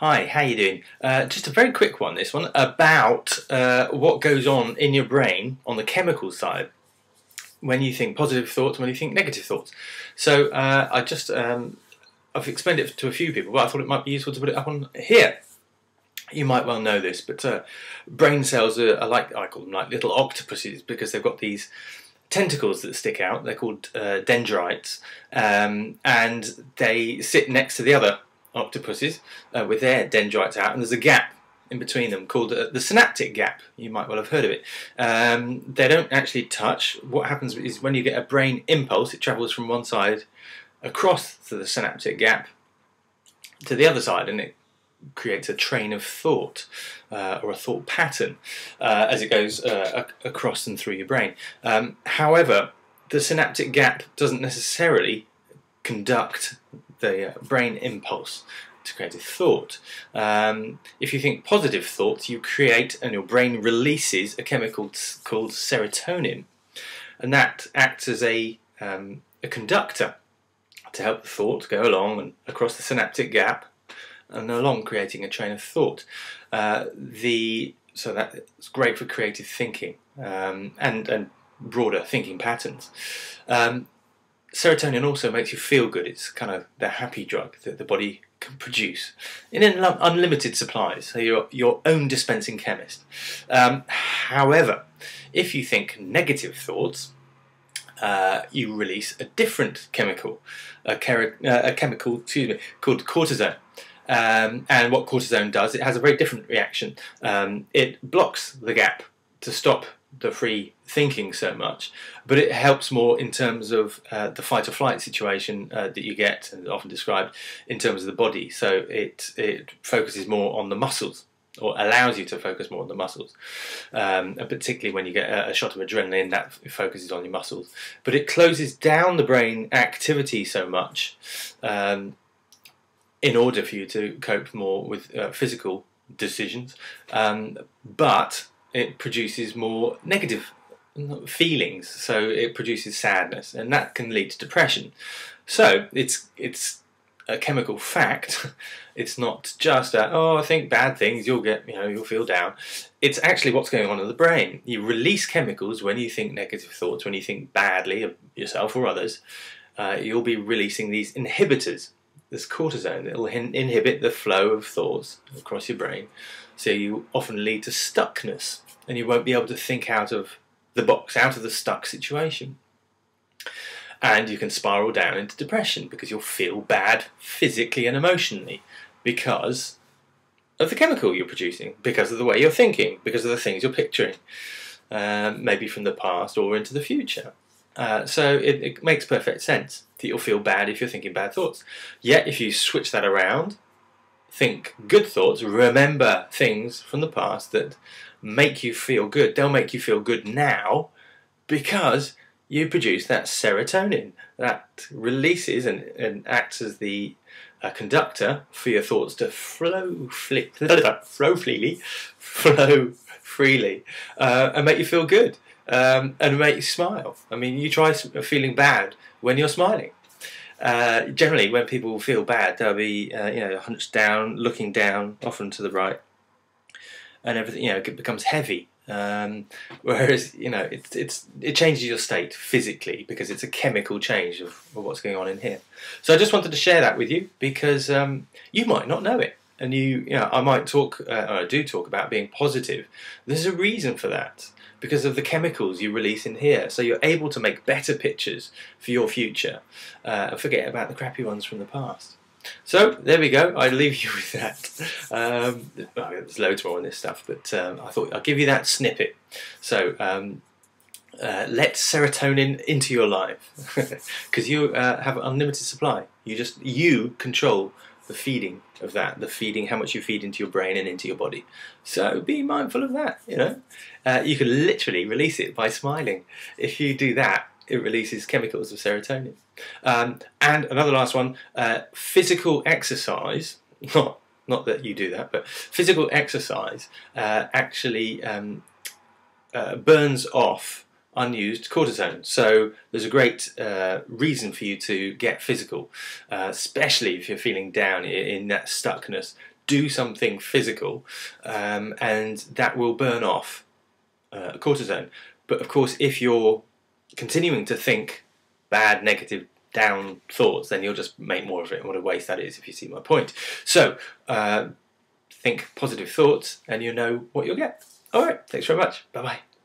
Hi, how you doing? Just a very quick one, this one, about what goes on in your brain on the chemical side when you think positive thoughts and when you think negative thoughts. So I've explained it to a few people, but I thought it might be useful to put it up on here. You might well know this, but brain cells are like, I call them like little octopuses because they've got these tentacles that stick out. They're called dendrites, and they sit next to the other octopuses with their dendrites out, and there's a gap in between them called the synaptic gap. You might well have heard of it. They don't actually touch. What happens is when you get a brain impulse, it travels from one side across to the synaptic gap to the other side, and it creates a train of thought or a thought pattern as it goes across and through your brain. However, the synaptic gap doesn't necessarily conduct the brain impulse to create a thought. If you think positive thoughts, you create and your brain releases a chemical called serotonin, and that acts as a conductor to help the thought go along and across the synaptic gap and along, creating a train of thought. So that's great for creative thinking and broader thinking patterns. Serotonin also makes you feel good. It's kind of the happy drug that the body can produce in unlimited supplies. So you're your own dispensing chemist. However, if you think negative thoughts, you release a different chemical, a chemical, called cortisol. And what cortisone does, it has a very different reaction. It blocks the gap to stop the free thinking so much, but it helps more in terms of the fight or flight situation that you get, and often described in terms of the body. So it focuses more on the muscles, or allows you to focus more on the muscles, and particularly when you get a shot of adrenaline, that focuses on your muscles. But it closes down the brain activity so much in order for you to cope more with physical decisions, but it produces more negative feelings, so it produces sadness, and that can lead to depression. So it's a chemical fact. It's not just that, oh, think bad things, you'll feel down. It's actually what's going on in the brain. You release chemicals when you think negative thoughts, when you think badly of yourself or others. You'll be releasing these inhibitors. There's cortisone that will inhibit the flow of thoughts across your brain, so you often lead to stuckness, and you won't be able to think out of the box, out of the stuck situation. And you can spiral down into depression because you'll feel bad physically and emotionally because of the chemical you're producing, because of the way you're thinking, because of the things you're picturing, maybe from the past or into the future. So it makes perfect sense that you'll feel bad if you're thinking bad thoughts. Yet if you switch that around, think good thoughts, remember things from the past that make you feel good. They'll make you feel good now because you produce that serotonin that releases and acts as the conductor for your thoughts to flow freely and make you feel good. And make you smile. I mean, you try feeling bad when you're smiling. Generally, when people feel bad, they'll be hunched down, looking down, often to the right, and everything it becomes heavy. Whereas it changes your state physically because it's a chemical change of what's going on in here. So I just wanted to share that with you because you might not know it, and I might talk, or I do talk about being positive. There's a reason for that, because of the chemicals you release in here. So you're able to make better pictures for your future and forget about the crappy ones from the past. So there we go, I leave you with that. There's loads more on this stuff, but I thought I'd give you that snippet. So let serotonin into your life, because you have an unlimited supply. You control the feeding of that, how much you feed into your brain and into your body. So be mindful of that. You can literally release it by smiling. If you do that, it releases chemicals of serotonin. And another last one, physical exercise, not that you do that, but physical exercise actually burns off unused cortisone. So there's a great reason for you to get physical, especially if you're feeling down in that stuckness. do something physical, and that will burn off cortisone. But of course, if you're continuing to think bad, negative, down thoughts, then you'll just make more of it. And what a waste that is, if you see my point. So think positive thoughts, and you'll know what you'll get. All right, thanks very much. Bye bye.